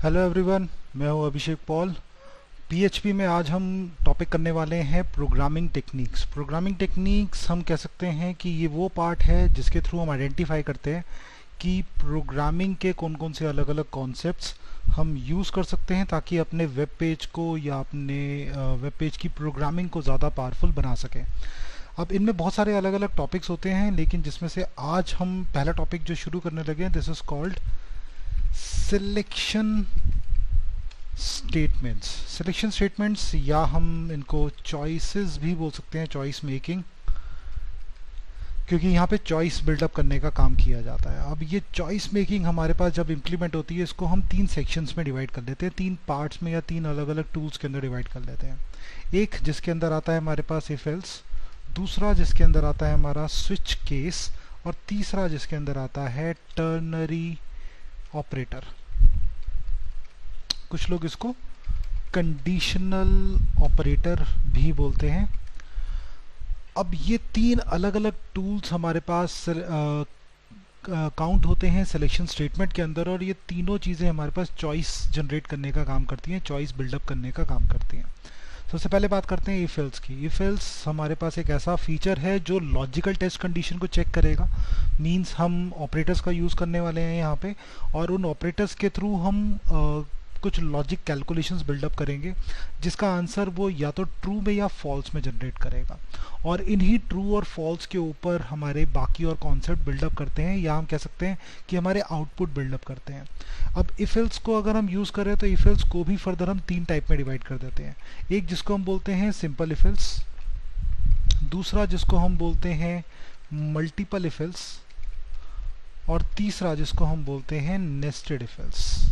Hello everyone, मैं हूं अभिषेक Paul. PHP में आज हम टॉपिक करने वाले हैं प्रोग्रामिंग टेक्निक्स। प्रोग्रामिंग टेक्निक्स हम कह सकते हैं कि ये वो पार्ट है जिसके थ्रू हम आइडेंटिफाई करते हैं कि प्रोग्रामिंग के कौन कौन से अलग अलग कॉन्सेप्ट्स हम यूज़ कर सकते हैं ताकि अपने वेब पेज को या अपने वेब पेज की प्रोग्रामिंग को ज़्यादा पावरफुल बना सकें। अब इनमें बहुत सारे अलग अलग टॉपिक्स होते हैं, लेकिन जिसमें से आज हम पहला टॉपिक जो शुरू करने लगे हैं, this is called selection statements. Selection statements या हम इनको चॉइसेस भी बोल सकते हैं, चॉइस मेकिंग, क्योंकि यहाँ पे चॉइस बिल्डअप करने का काम किया जाता है। अब ये चॉइस मेकिंग हमारे पास जब इम्प्लीमेंट होती है, इसको हम तीन सेक्शंस में डिवाइड कर लेते हैं, तीन पार्ट्स में या तीन अलग अलग टूल्स के अंदर डिवाइड कर लेते हैं। एक जिसके अंदर आता है हमारे पास इफ एल्स, दूसरा जिसके अंदर आता है हमारा स्विच केस, और तीसरा जिसके अंदर आता है टर्नरी ऑपरेटर। कुछ लोग इसको कंडीशनल ऑपरेटर भी बोलते हैं। अब ये तीन अलग अलग टूल्स हमारे पास काउंट होते हैं सिलेक्शन स्टेटमेंट के अंदर, और ये तीनों चीज़ें हमारे पास चॉइस जनरेट करने का काम करती हैं, चॉइस बिल्डअप करने का काम करती हैं। सबसे पहले बात करते हैं इफ एल्स की। इफ एल्स हमारे पास एक ऐसा फीचर है जो लॉजिकल टेस्ट कंडीशन को चेक करेगा। मींस हम ऑपरेटर्स का यूज़ करने वाले हैं यहाँ पे, और उन ऑपरेटर्स के थ्रू हम कुछ लॉजिक कैलकुलेशंस बिल्डअप करेंगे जिसका आंसर वो या तो ट्रू में या फॉल्स में जनरेट करेगा, और इन्हीं ट्रू और फॉल्स के ऊपर हमारे बाकी और कॉन्सेप्ट बिल्डअप करते हैं, या हम कह सकते हैं कि हमारे आउटपुट बिल्डअप करते हैं। अब इफ एल्स को अगर हम यूज़ करें तो इफ एल्स को भी फर्दर हम तीन टाइप में डिवाइड कर देते हैं। एक जिसको हम बोलते हैं सिंपल इफ एल्स, दूसरा जिसको हम बोलते हैं मल्टीपल इफ एल्स, और तीसरा जिसको हम बोलते हैं नेस्टेड इफ एल्स।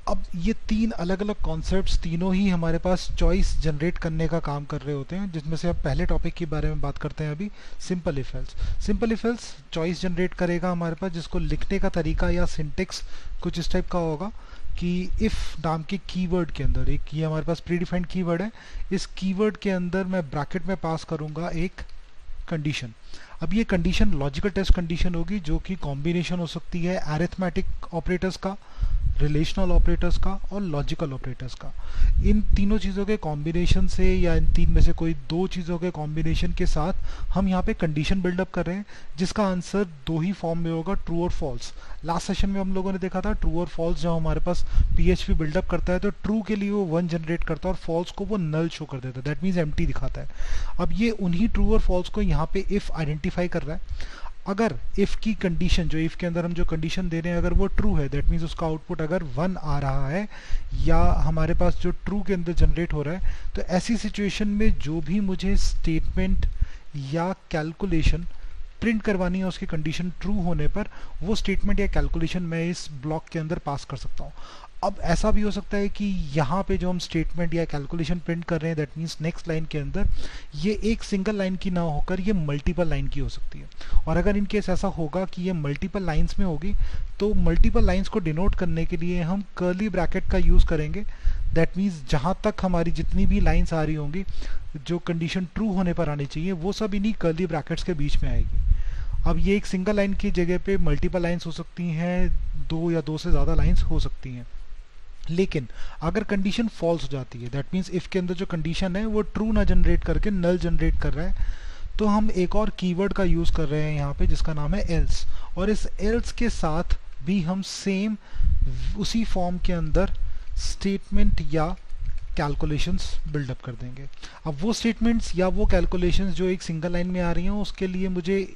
अब ये तीन अलग अलग कॉन्सेप्ट्स तीनों ही हमारे पास चॉइस जनरेट करने का काम कर रहे होते हैं, जिसमें से अब पहले टॉपिक के बारे में बात करते हैं अभी, simple if else. Simple if else choice generate करेगा हमारे पास, जिसको लिखने का तरीका या सिंटेक्स कुछ इस टाइप का होगा कि इफ़ नाम के कीवर्ड के अंदर, एक ये हमारे पास प्री डिफाइंड कीवर्ड है, इस कीवर्ड के अंदर मैं ब्रैकेट में पास करूँगा एक कंडीशन। अब ये कंडीशन लॉजिकल टेस्ट कंडीशन होगी, जो कि कॉम्बिनेशन हो सकती है अरिथमेटिक ऑपरेटर्स का, रिलेशनल ऑपरेटर्स का और लॉजिकल ऑपरेटर्स का। इन तीनों चीज़ों के कॉम्बिनेशन से, या इन तीन में से कोई दो चीज़ों के कॉम्बिनेशन के साथ हम यहाँ पे कंडीशन बिल्डअप कर रहे हैं, जिसका आंसर दो ही फॉर्म में होगा, ट्रू और फॉल्स। लास्ट सेशन में हम लोगों ने देखा था ट्रू और फॉल्स जब हमारे पास पीएचपी बिल्डअप करता है तो ट्रू के लिए वो 1 जनरेट करता है और फॉल्स को वो नल शो कर देता है, दैट मीन्स एम्प्टी दिखाता है। अब ये उन्हीं ट्रू और फॉल्स को यहाँ पे इफ़ आइडेंटिफाई कर रहा है। अगर इफ़ की कंडीशन, जो इफ़ के अंदर हम जो कंडीशन दे रहे हैं, अगर वो ट्रू है, दैट मीन्स उसका आउटपुट अगर 1 आ रहा है, या हमारे पास जो ट्रू के अंदर जनरेट हो रहा है, तो ऐसी सिचुएशन में जो भी मुझे स्टेटमेंट या कैलकुलेशन प्रिंट करवानी है उसकी कंडीशन ट्रू होने पर, वो स्टेटमेंट या कैलकुलेशन मैं इस ब्लॉक के अंदर पास कर सकता हूँ। अब ऐसा भी हो सकता है कि यहाँ पे जो हम स्टेटमेंट या कैलकुलेशन प्रिंट कर रहे हैं, दैट मीन्स नेक्स्ट लाइन के अंदर ये एक सिंगल लाइन की ना होकर ये मल्टीपल लाइन की हो सकती है। और अगर इन केस ऐसा होगा कि ये मल्टीपल लाइंस में होगी, तो मल्टीपल लाइंस को डिनोट करने के लिए हम कर्ली ब्रैकेट का यूज़ करेंगे। दैट मीन्स जहाँ तक हमारी जितनी भी लाइंस आ रही होंगी जो कंडीशन ट्रू होने पर आनी चाहिए, वो सब इन्हीं कर्ली ब्रैकेट्स के बीच में आएगी। अब ये एक सिंगल लाइन की जगह पे मल्टीपल लाइंस हो सकती हैं, दो या दो से ज़्यादा लाइंस हो सकती हैं। लेकिन अगर कंडीशन फॉल्स हो जाती है, दैट मीन्स इफ़ के अंदर जो कंडीशन है वो ट्रू ना जनरेट करके नल जनरेट कर रहा है, तो हम एक और कीवर्ड का यूज़ कर रहे हैं यहाँ पे जिसका नाम है एल्स, और इस एल्स के साथ भी हम सेम उसी फॉर्म के अंदर स्टेटमेंट या कैलकुलेशंस बिल्डअप कर देंगे। अब वो स्टेटमेंट्स या वो कैलकुलेशंस जो एक सिंगल लाइन में आ रही हैं, उसके लिए मुझे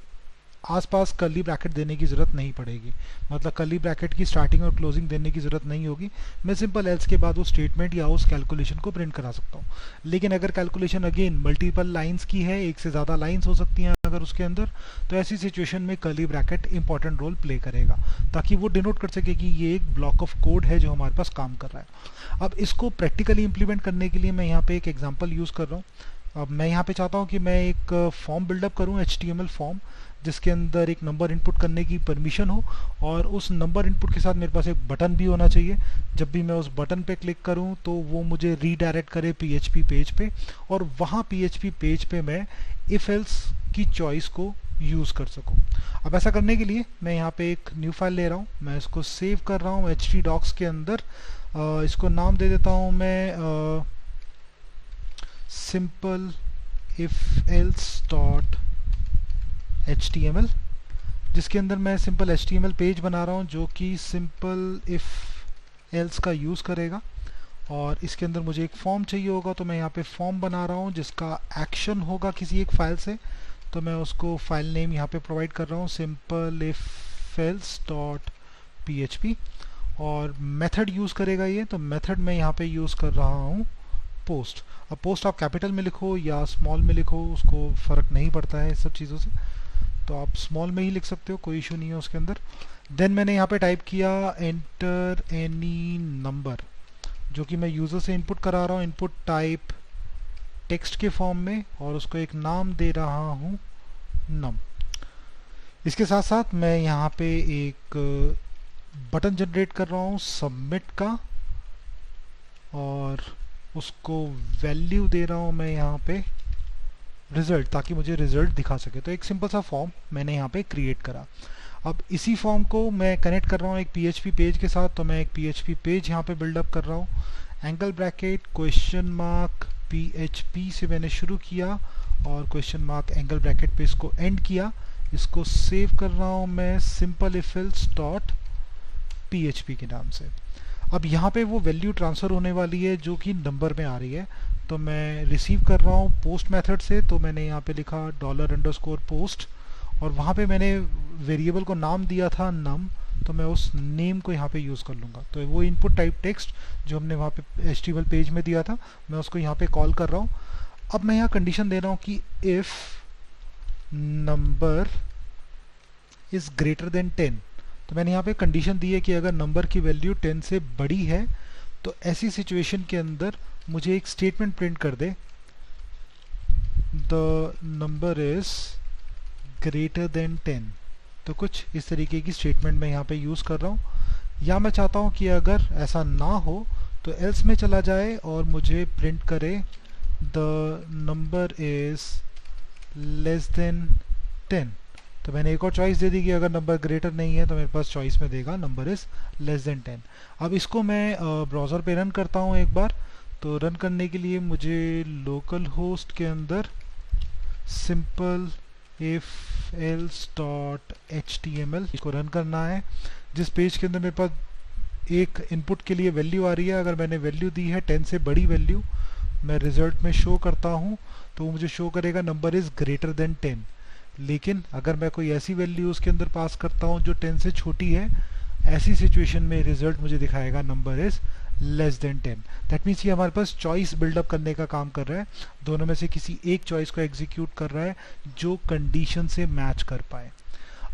आसपास कर्ली ब्रैकेट देने की ज़रूरत नहीं पड़ेगी, मतलब कर्ली ब्रैकेट की स्टार्टिंग और क्लोजिंग देने की ज़रूरत नहीं होगी। मैं सिंपल एल्स के बाद उस स्टेटमेंट या उस कैलकुलेशन को प्रिंट करा सकता हूँ। लेकिन अगर कैलकुलेशन अगेन मल्टीपल लाइंस की है, एक से ज़्यादा लाइंस हो सकती हैं अगर उसके अंदर, तो ऐसी सिचुएशन में curly bracket important role play करेगा, ताकि वो डिनोट कर सके कि ये एक ब्लॉक ऑफ कोड है जो हमारे पास काम कर रहा है। अब इसको प्रैक्टिकली इंप्लीमेंट करने के लिए मैं यहाँ पे एक एग्जाम्पल यूज़ कर रहा हूँ। अब मैं यहाँ पे चाहता हूँ कि मैं एक फॉर्म बिल्डअप करूँ, HTML फॉर्म, जिसके अंदर एक नंबर इनपुट करने की परमिशन हो, और उस नंबर इनपुट के साथ मेरे पास एक बटन भी होना चाहिए। जब भी मैं उस बटन पे क्लिक करूं तो वो मुझे रीडायरेक्ट करे पीएचपी पेज पे, और वहाँ पीएचपी पेज पे मैं इफ एल्स की चॉइस को यूज़ कर सकूं। अब ऐसा करने के लिए मैं यहाँ पे एक न्यू फाइल ले रहा हूँ, मैं इसको सेव कर रहा हूँ htdocs के अंदर। इसको नाम दे देता हूँ मैं simple if else dot html, जिसके अंदर मैं सिंपल html पेज बना रहा हूँ जो कि सिंपल इफ एल्स का यूज़ करेगा। और इसके अंदर मुझे एक फॉर्म चाहिए होगा, तो मैं यहाँ पे फॉर्म बना रहा हूँ जिसका एक्शन होगा किसी एक फाइल से। तो मैं उसको फाइल नेम यहाँ पे प्रोवाइड कर रहा हूँ simple if else dot php, और मेथड यूज़ करेगा ये। तो मेथड मैं यहाँ पे यूज़ कर रहा हूँ पोस्ट। अब पोस्ट आप कैपिटल में लिखो या स्मॉल में लिखो, उसको फ़र्क नहीं पड़ता है इस सब चीज़ों से, तो आप स्मॉल में ही लिख सकते हो, कोई इशू नहीं है उसके अंदर। देन मैंने यहाँ पे टाइप किया एंटर एनी नंबर, जो कि मैं यूज़र से इनपुट करा रहा हूँ, इनपुट टाइप टेक्स्ट के फॉर्म में, और उसको एक नाम दे रहा हूँ नम। इसके साथ साथ मैं यहाँ पे एक बटन जनरेट कर रहा हूँ सबमिट का, और उसको वैल्यू दे रहा हूँ मैं यहाँ पे रिजल्ट, ताकि मुझे रिजल्ट दिखा सके। तो एक सिंपल सा फॉर्म मैंने यहाँ पे क्रिएट करा। अब इसी फॉर्म को मैं कनेक्ट कर रहा हूँ एक PHP पेज के साथ। तो मैं एक PHP पेज यहाँ पे बिल्डअप कर रहा हूँ, angle bracket question mark PHP से मैंने शुरू किया और क्वेश्चन मार्क एंगल ब्रैकेट पे इसको एंड किया। इसको सेव कर रहा हूँ मैं simple if else dot PHP के नाम से। अब यहाँ पे वो वैल्यू ट्रांसफ़र होने वाली है जो कि नंबर में आ रही है, तो मैं रिसीव कर रहा हूँ पोस्ट मेथड से। तो मैंने यहाँ पे लिखा $_post, और वहाँ पे मैंने वेरिएबल को नाम दिया था num, तो मैं उस नेम को यहाँ पे यूज़ कर लूँगा। तो वो इनपुट टाइप टेक्स्ट जो हमने वहाँ पे HTML पेज में दिया था, मैं उसको यहाँ पे कॉल कर रहा हूँ। अब मैं यहाँ कंडीशन दे रहा हूँ कि if number is greater than 10, तो मैंने यहाँ पे कंडीशन दी है कि अगर नंबर की वैल्यू 10 से बड़ी है तो ऐसी सिचुएशन के अंदर मुझे एक स्टेटमेंट प्रिंट कर दे, the number is greater than 10। तो कुछ इस तरीके की स्टेटमेंट मैं यहाँ पे यूज़ कर रहा हूँ। या मैं चाहता हूँ कि अगर ऐसा ना हो तो एल्स में चला जाए और मुझे प्रिंट करे the number is less than 10। तो मैंने एक और चॉइस दे दी कि अगर नंबर ग्रेटर नहीं है तो मेरे पास चॉइस में देगा नंबर इज़ लेस देन 10। अब इसको मैं ब्राउज़र पे रन करता हूँ एक बार। तो रन करने के लिए मुझे लोकल होस्ट के अंदर simple if else dot html इसको रन करना है, जिस पेज के अंदर मेरे पास एक इनपुट के लिए वैल्यू आ रही है। अगर मैंने वैल्यू दी है 10 से बड़ी वैल्यू, मैं रिजल्ट में शो करता हूँ तो वो मुझे शो करेगा नंबर इज़ ग्रेटर देन 10। लेकिन अगर मैं कोई ऐसी वैल्यू उसके अंदर पास करता हूँ जो 10 से छोटी है, ऐसी सिचुएशन में रिजल्ट मुझे दिखाएगा number is less than 10। That means ये हमारे पास चॉइस बिल्डअप करने का काम कर रहा है, दोनों में से किसी एक चॉइस को एग्जीक्यूट कर रहा है जो कंडीशन से मैच कर पाए।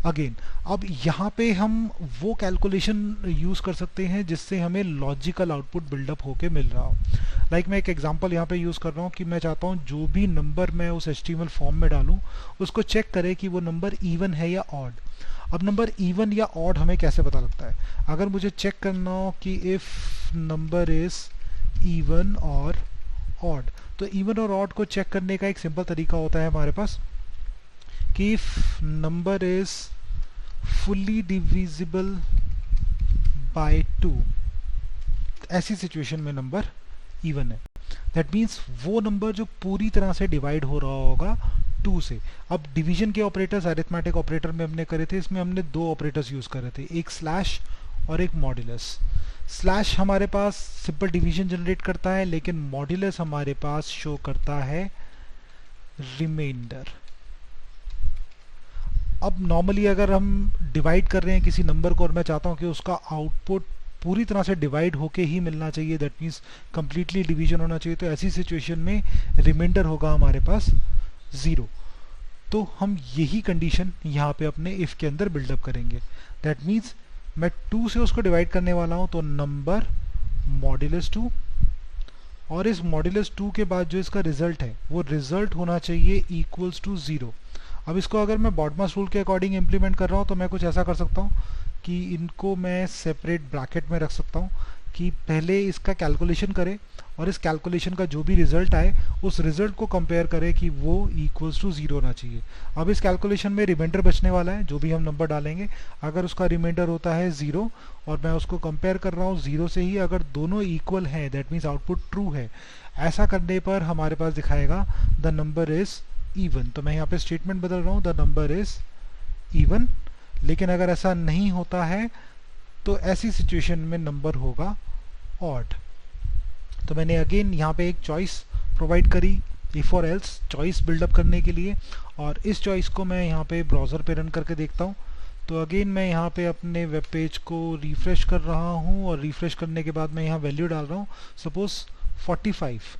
अगेन अब यहाँ पे हम वो कैलकुलेशन यूज़ कर सकते हैं जिससे हमें लॉजिकल आउटपुट बिल्डअप होके मिल रहा हो। लाइक मैं एक एग्जांपल यहाँ पे यूज़ कर रहा हूँ कि मैं चाहता हूँ जो भी नंबर मैं उस HTML फॉर्म में डालूँ उसको चेक करे कि वो नंबर इवन है या ऑड। अब नंबर इवन या ऑड हमें कैसे पता लगता है? अगर मुझे चेक करना हो कि इफ़ नंबर इज़ इवन और ऑड, तो इवन और ऑड को चेक करने का एक सिंपल तरीका होता है हमारे पास कि if number is fully divisible by 2, ऐसी सिचुएशन में नंबर इवन है। दैट मीन्स वो नंबर जो पूरी तरह से डिवाइड हो रहा होगा 2 से। अब डिवीजन के ऑपरेटर्स अरिथमेटिक ऑपरेटर में हमने करे थे, इसमें हमने दो ऑपरेटर्स यूज़ करे थे, एक स्लैश और एक मॉड्यूलस। स्लैश हमारे पास सिंपल डिवीजन जनरेट करता है, लेकिन मॉड्यूलस हमारे पास शो करता है रिमाइंडर। अब नॉर्मली अगर हम डिवाइड कर रहे हैं किसी नंबर को और मैं चाहता हूं कि उसका आउटपुट पूरी तरह से डिवाइड होके ही मिलना चाहिए, दैट मीन्स कंप्लीटली डिवीजन होना चाहिए, तो ऐसी सिचुएशन में रिमाइंडर होगा हमारे पास 0। तो हम यही कंडीशन यहाँ पे अपने इफ़ के अंदर बिल्डअप करेंगे। दैट मीन्स मैं 2 से उसको डिवाइड करने वाला हूँ, तो नंबर मॉड्यूलस 2, और इस मॉड्यूलस 2 के बाद जो इसका रिजल्ट है वो रिजल्ट होना चाहिए इक्वल्स टू 0। अब इसको अगर मैं बॉडमास रूल के अकॉर्डिंग इम्प्लीमेंट कर रहा हूँ तो मैं कुछ ऐसा कर सकता हूँ कि इनको मैं सेपरेट ब्रैकेट में रख सकता हूँ कि पहले इसका कैलकुलेशन करे और इस कैलकुलेशन का जो भी रिजल्ट आए उस रिजल्ट को कंपेयर करे कि वो इक्वल्स टू 0 होना चाहिए। अब इस कैलकुलेशन में रिमाइंडर बचने वाला है, जो भी हम नंबर डालेंगे अगर उसका रिमाइंडर होता है 0 और मैं उसको कंपेयर कर रहा हूँ 0 से ही, अगर दोनों इक्वल हैं दैट मीन्स आउटपुट ट्रू है। ऐसा करने पर हमारे पास दिखाएगा द नंबर इज इवन। तो मैं यहाँ पे स्टेटमेंट बदल रहा हूँ, द नंबर इज इवन। लेकिन अगर ऐसा नहीं होता है तो ऐसी सिचुएशन में नंबर होगा ऑड। तो मैंने अगेन यहाँ पे एक चॉइस प्रोवाइड करी इफ और एल्स चॉइस बिल्डअप करने के लिए, और इस चॉइस को मैं यहाँ पे ब्राउज़र पे रन करके देखता हूँ। तो अगेन मैं यहाँ पे अपने वेब पेज को रिफ्रेश कर रहा हूँ और रिफ्रेश करने के बाद मैं यहाँ वैल्यू डाल रहा हूँ सपोज 45।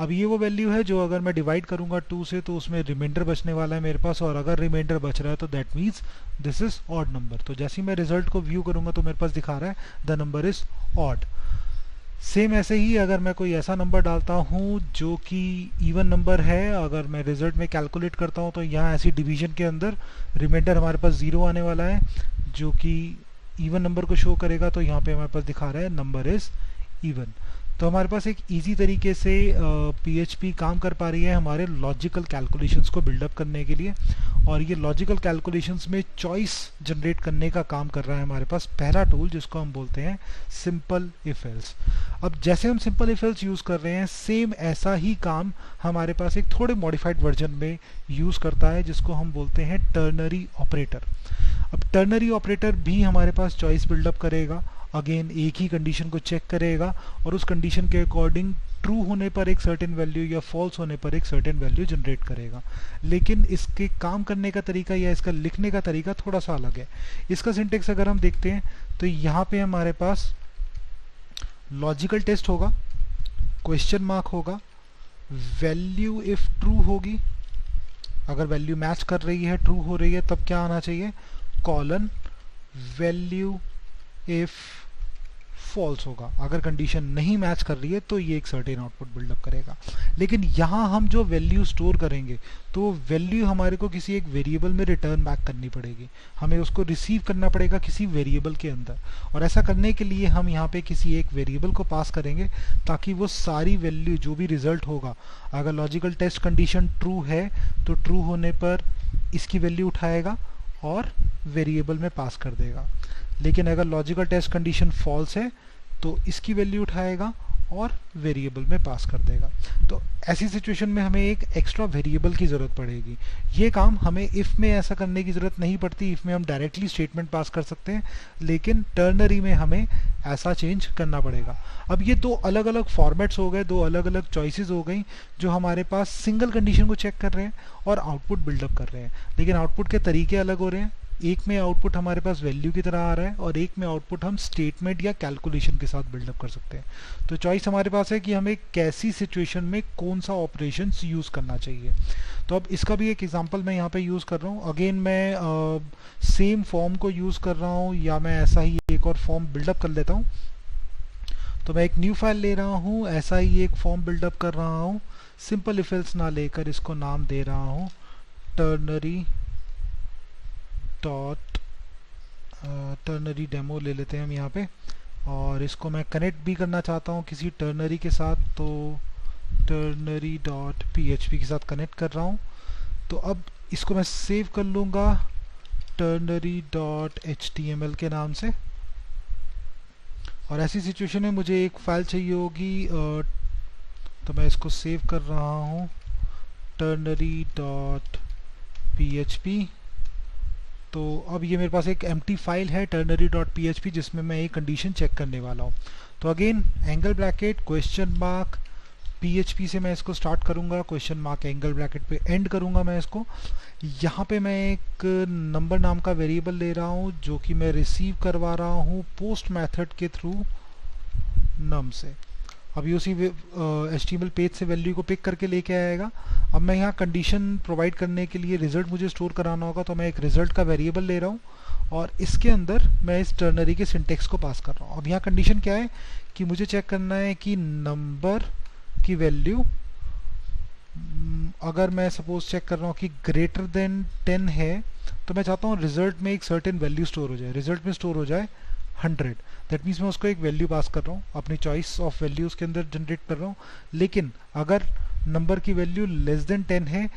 अब ये वो वैल्यू है जो अगर मैं डिवाइड करूँगा 2 से तो उसमें रिमाइंडर बचने वाला है मेरे पास, और अगर रिमाइंडर बच रहा है तो that means this is odd number. तो जैसे ही मैं रिजल्ट को व्यू करूँगा तो मेरे पास दिखा रहा है the number is odd. Same ऐसे ही अगर मैं कोई ऐसा नंबर डालता हूँ जो कि इवन नंबर है, अगर मैं रिजल्ट में कैलकुलेट करता हूँ तो यहाँ ऐसी डिवीजन के अंदर रिमाइंडर हमारे पास 0 आने वाला है जो कि इवन नंबर को शो करेगा। तो यहाँ पे हमारे पास दिखा रहा है नंबर इज इवन। तो हमारे पास एक इजी तरीके से PHP काम कर पा रही है हमारे लॉजिकल कैलकुलेशंस को बिल्डअप करने के लिए, और ये लॉजिकल कैलकुलेशंस में चॉइस जनरेट करने का काम कर रहा है हमारे पास पहला टूल जिसको हम बोलते हैं सिंपल इफ एल्स। अब जैसे हम सिंपल इफ एल्स यूज़ कर रहे हैं सेम ऐसा ही काम हमारे पास एक थोड़े मॉडिफाइड वर्जन में यूज़ करता है जिसको हम बोलते हैं टर्नरी ऑपरेटर। अब टर्नरी ऑपरेटर भी हमारे पास चॉइस बिल्डअप करेगा, अगेन एक ही कंडीशन को चेक करेगा और उस कंडीशन के अकॉर्डिंग ट्रू होने पर एक सर्टेन वैल्यू या फॉल्स होने पर एक सर्टेन वैल्यू जनरेट करेगा। लेकिन इसके काम करने का तरीका या इसका लिखने का तरीका थोड़ा सा अलग है। इसका सिंटेक्स अगर हम देखते हैं तो यहाँ पे हमारे पास लॉजिकल टेस्ट होगा, क्वेश्चन मार्क होगा, वैल्यू इफ ट्रू होगी, अगर वैल्यू मैच कर रही है ट्रू हो रही है तब क्या आना चाहिए, कॉलन, वैल्यू इफ फॉल्स होगा, अगर कंडीशन नहीं मैच कर रही है तो ये एक सर्टेन आउटपुट बिल्डअप करेगा। लेकिन यहाँ हम जो वैल्यू स्टोर करेंगे तो वैल्यू हमारे को किसी एक वेरिएबल में रिटर्न बैक करनी पड़ेगी, हमें उसको रिसीव करना पड़ेगा किसी वेरिएबल के अंदर, और ऐसा करने के लिए हम यहाँ पे किसी एक वेरिएबल को पास करेंगे ताकि वो सारी वैल्यू जो भी रिजल्ट होगा, अगर लॉजिकल टेस्ट कंडीशन ट्रू है तो ट्रू होने पर इसकी वैल्यू उठाएगा और वेरिएबल में पास कर देगा। लेकिन अगर लॉजिकल टेस्ट कंडीशन फॉल्स है तो इसकी वैल्यू उठाएगा और वेरिएबल में पास कर देगा। तो ऐसी सिचुएशन में हमें एक एक्स्ट्रा वेरिएबल की ज़रूरत पड़ेगी। ये काम हमें इफ़ में ऐसा करने की ज़रूरत नहीं पड़ती, इफ़ में हम डायरेक्टली स्टेटमेंट पास कर सकते हैं, लेकिन टर्नरी में हमें ऐसा चेंज करना पड़ेगा। अब ये दो अलग अलग फॉर्मेट्स हो गए, दो अलग अलग चॉइसेस हो गई जो हमारे पास सिंगल कंडीशन को चेक कर रहे हैं और आउटपुट बिल्डअप कर रहे हैं, लेकिन आउटपुट के तरीके अलग हो रहे हैं। एक में आउटपुट हमारे पास वैल्यू की तरह आ रहा है और एक में आउटपुट हम स्टेटमेंट या कैलकुलेशन के साथ बिल्डअप कर सकते हैं। तो चॉइस हमारे पास है कि हमें कैसी सिचुएशन में कौन सा ऑपरेशंस यूज़ करना चाहिए। तो अब इसका भी एक एग्जांपल मैं यहाँ पे यूज़ कर रहा हूँ। अगेन मैं सेम फॉर्म को यूज़ कर रहा हूँ, या मैं ऐसा ही एक और फॉर्म बिल्डअप कर लेता हूँ। तो मैं एक न्यू फाइल ले रहा हूँ, ऐसा ही एक फॉर्म बिल्डअप कर रहा हूँ, सिंपल इफ एल्स ना लेकर इसको नाम दे रहा हूँ टर्नरी डेमो ले लेते हैं हम यहाँ पे, और इसको मैं कनेक्ट भी करना चाहता हूँ किसी टर्नरी के साथ, तो ternary.php के साथ कनेक्ट कर रहा हूँ। तो अब इसको मैं सेव कर लूँगा ternary.html के नाम से, और ऐसी सिचुएशन में मुझे एक फाइल चाहिए होगी, तो मैं इसको सेव कर रहा हूँ ternary.php। तो अब ये मेरे पास एक एम्प्टी फाइल है ternary.php जिसमें मैं एक कंडीशन चेक करने वाला हूँ। तो again angle bracket question mark PHP से मैं इसको स्टार्ट करूँगा, क्वेश्चन मार्क एंगल ब्रैकेट पे एंड करूँगा मैं इसको। यहाँ पे मैं एक नंबर नाम का वेरिएबल ले रहा हूँ जो कि मैं रिसीव करवा रहा हूँ पोस्ट मेथड के थ्रू num से। अब ये उसी HTML पेज से वैल्यू को पिक करके लेके आएगा। अब मैं यहाँ कंडीशन प्रोवाइड करने के लिए रिजल्ट मुझे स्टोर कराना होगा, तो मैं एक रिजल्ट का वेरिएबल ले रहा हूँ और इसके अंदर मैं इस टर्नरी के सिंटेक्स को पास कर रहा हूँ। अब यहाँ कंडीशन क्या है कि मुझे चेक करना है कि नंबर की वैल्यू अगर मैं सपोज चेक कर रहा हूँ कि ग्रेटर देन 10 है, तो मैं चाहता हूँ रिजल्ट में एक सर्टेन वैल्यू स्टोर हो जाए, रिजल्ट में स्टोर हो जाए 100। दैट मीन्स मैं उसको एक वैल्यू पास कर रहा हूँ, अपनी चॉइस ऑफ वैल्यूज़ के अंदर जनरेट कर रहा हूँ। लेकिन अगर नंबर की वैल्यू लेस देन 10 है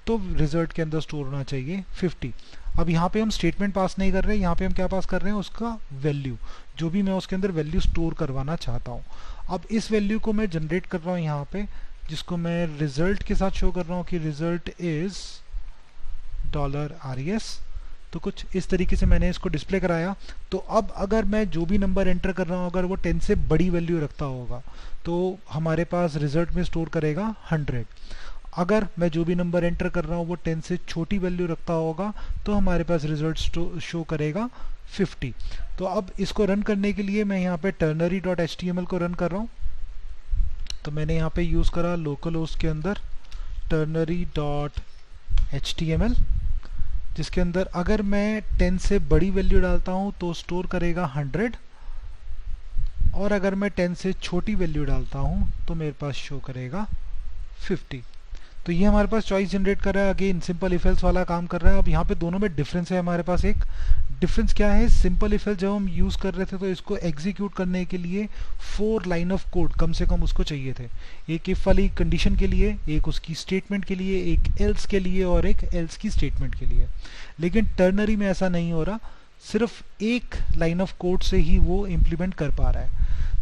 तो रिजल्ट के अंदर स्टोर होना चाहिए 50। अब यहाँ पे हम स्टेटमेंट पास नहीं कर रहे हैं, यहाँ पे हम क्या पास कर रहे हैं, उसका वैल्यू, जो भी मैं उसके अंदर वैल्यू स्टोर करवाना चाहता हूँ। अब इस वैल्यू को मैं जनरेट कर रहा हूँ यहाँ पे, जिसको मैं रिजल्ट के साथ शो कर रहा हूँ कि रिजल्ट इज $res। तो कुछ इस तरीके से मैंने इसको डिस्प्ले कराया। तो अब अगर मैं जो भी नंबर एंटर कर रहा हूँ अगर वो 10 से बड़ी वैल्यू रखता होगा तो हमारे पास रिजल्ट में स्टोर करेगा 100। अगर मैं जो भी नंबर एंटर कर रहा हूँ वो 10 से छोटी वैल्यू रखता होगा तो हमारे पास रिजल्ट शो करेगा 50। तो अब इसको रन करने के लिए मैं यहाँ पे ternary.html को रन कर रहा हूँ। तो मैंने यहाँ पे यूज़ करा लोकल होस्ट के अंदर ternary.html, जिसके अंदर अगर मैं 10 से बड़ी वैल्यू डालता हूँ तो स्टोर करेगा 100, और अगर मैं 10 से छोटी वैल्यू डालता हूँ तो मेरे पास शो करेगा 50। तो ये हमारे पास चॉइस जनरेट कर रहा है, अगेन सिंपल इफ एल्स वाला काम कर रहा है। अब यहाँ पे दोनों में डिफरेंस है हमारे पास। एक डिफरेंस क्या है, सिंपल इफ एल्स जब हम यूज़ कर रहे थे तो इसको एग्जीक्यूट करने के लिए 4 लाइन ऑफ कोड कम से कम उसको चाहिए थे, एक इफ वाली कंडीशन के लिए, एक उसकी स्टेटमेंट के लिए, एक एल्स के लिए और एक एल्स की स्टेटमेंट के लिए। लेकिन टर्नरी में ऐसा नहीं हो रहा, सिर्फ एक लाइन ऑफ कोड से ही वो इम्प्लीमेंट कर पा रहा है।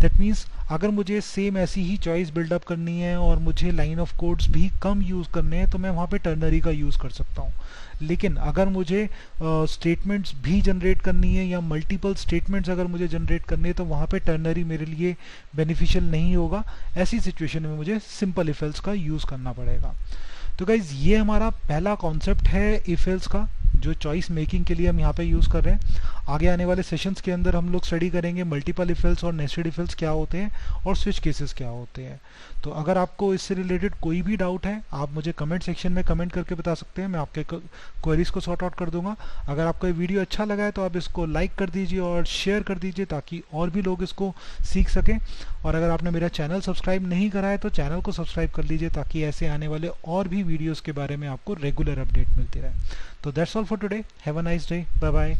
दैट मीन्स अगर मुझे सेम ऐसी ही चॉइस बिल्डअप करनी है और मुझे लाइन ऑफ कोड्स भी कम यूज़ करने हैं तो मैं वहाँ पे टर्नरी का यूज़ कर सकता हूँ। लेकिन अगर मुझे स्टेटमेंट्स भी जनरेट करनी है या मल्टीपल स्टेटमेंट्स अगर मुझे जनरेट करनी है तो वहाँ पे टर्नरी मेरे लिए बेनिफिशियल नहीं होगा। ऐसी सिचुएशन में मुझे सिंपल इफ एल्स का यूज़ करना पड़ेगा। तो गाइज ये हमारा पहला कॉन्सेप्ट है इफ एल्स का, जो चॉइस मेकिंग के लिए हम यहाँ पे यूज़ कर रहे हैं। आगे आने वाले सेशंस के अंदर हम लोग स्टडी करेंगे मल्टीपल इफ एल्स और नेस्टेड इफ एल्स क्या होते हैं और स्विच केसेस क्या होते हैं। तो अगर आपको इससे रिलेटेड कोई भी डाउट है आप मुझे कमेंट सेक्शन में कमेंट करके बता सकते हैं, मैं आपके क्वेरीज को सॉर्ट आउट कर दूंगा। अगर आपको ये वीडियो अच्छा लगा है तो आप इसको लाइक कर दीजिए और शेयर कर दीजिए ताकि और भी लोग इसको सीख सकें। और अगर आपने मेरा चैनल सब्सक्राइब नहीं करा है तो चैनल को सब्सक्राइब कर लीजिए ताकि ऐसे आने वाले और भी वीडियोज़ के बारे में आपको रेगुलर अपडेट मिलती रहे। तो that's all for today, have a nice day, bye bye.